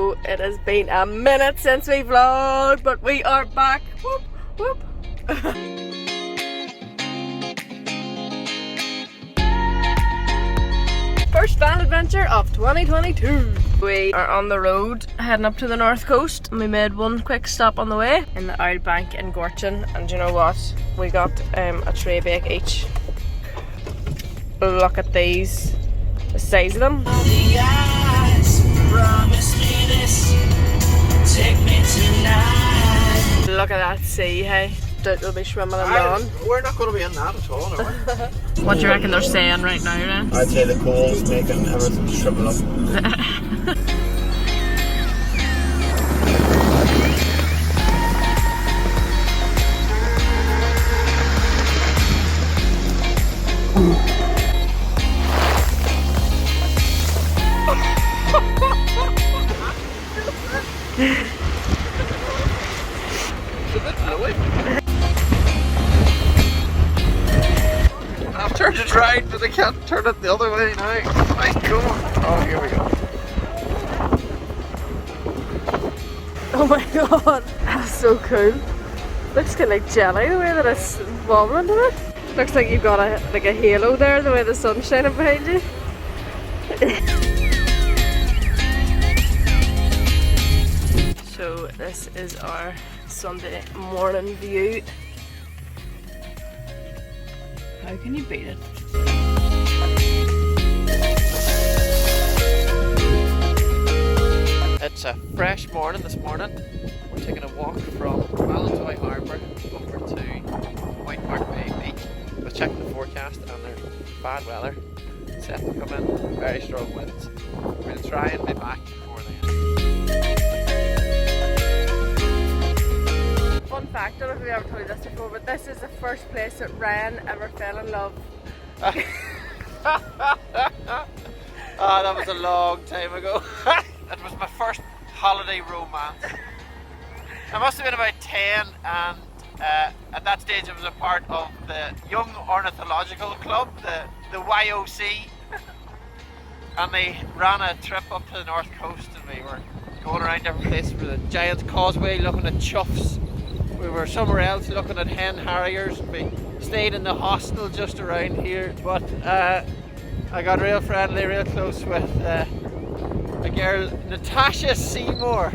So it has been a minute since we vlogged, but we are back. Whoop, whoop. First van adventure of 2022. We are on the road heading up to the north coast, and we made one quick stop on the way in the Isle Bank in Gortin. And you know what? We got a tray bake each. Look at these, the size of them. Look at that sea, hey? Doubt they'll be swimming along. We're not going to be in that at all, are we? What do you reckon they're saying right now, then? I'd say the coal's making everything shrivel up. It's a bit blowy. I've turned it right, but I can't turn it the other way now. My God. Oh, here we go. Oh my god, that's so cool. Looks kind of like jelly the way that it's wobbling to it. Looks like you've got a halo there, the way the sun's shining behind you. So this is our Sunday morning view. How can you beat it? It's a fresh morning this morning. We're taking a walk from Ballantoy Harbour over to White Mark Bay Beach. We're checking the forecast and there's bad weather. It's set to come in, very strong winds. We'll try and be back before then. Fun fact, I don't know if we ever told you this before, but this is the first place that Ryan ever fell in love. Oh, that was a long time ago. That was my first holiday romance. I must have been about 10, and at that stage I was a part of the Young Ornithological Club, the YOC, and they ran a trip up to the north coast, and we were going around different places with a giant causeway looking at chuffs. We were somewhere else looking at hen harriers. We stayed in the hostel just around here, but I got real friendly, real close with a girl, Natasha Seymour.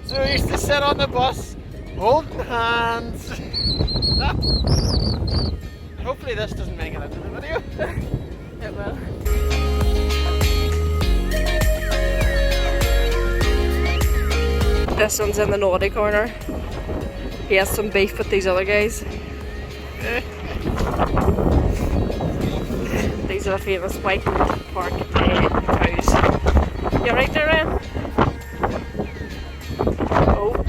So we used to sit on the bus, holding hands. Hopefully this doesn't make it into the video. It will. This one's in the naughty corner. He has some beef with these other guys. These are the famous White Park cows. You right there, Ryan? Oh, I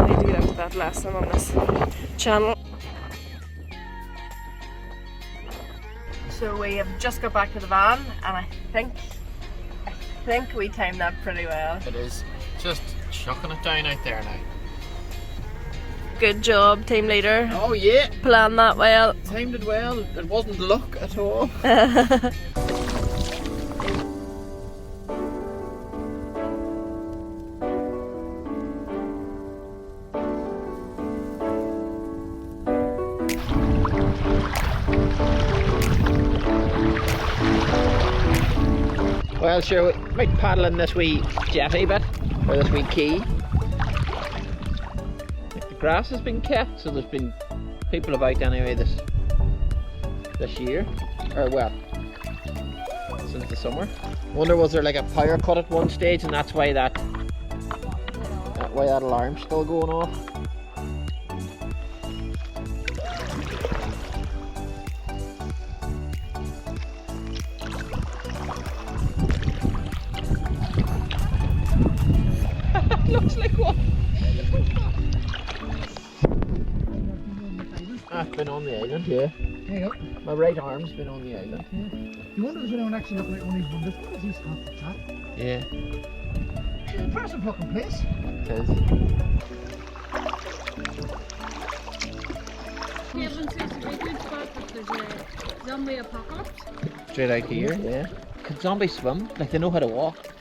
need to get into that lesson on this channel. So we have just got back to the van, and I think we timed that pretty well. It is just chucking it down out there now. Good job, team leader. Oh yeah, Planned that well. timed it well. It wasn't luck at all. Well, sure, we might paddle in this wee jetty bit, or this wee quay. The grass has been kept, so there's been people about anyway this year, or well, since the summer. Wonder was there like a power cut at one stage, and that's why that alarm's still going off. Looks like one. I've been on the island, yeah. There you go. My right arm's been on the island. Yeah. You wonder if anyone actually looking at one of these wonders, what is this half the chat? Yeah. It's an impressive looking place. It is. Kevin says it's a good spot if there's a zombie apocalypse. Straight out here, yeah. Can zombies swim? Like they know how to walk.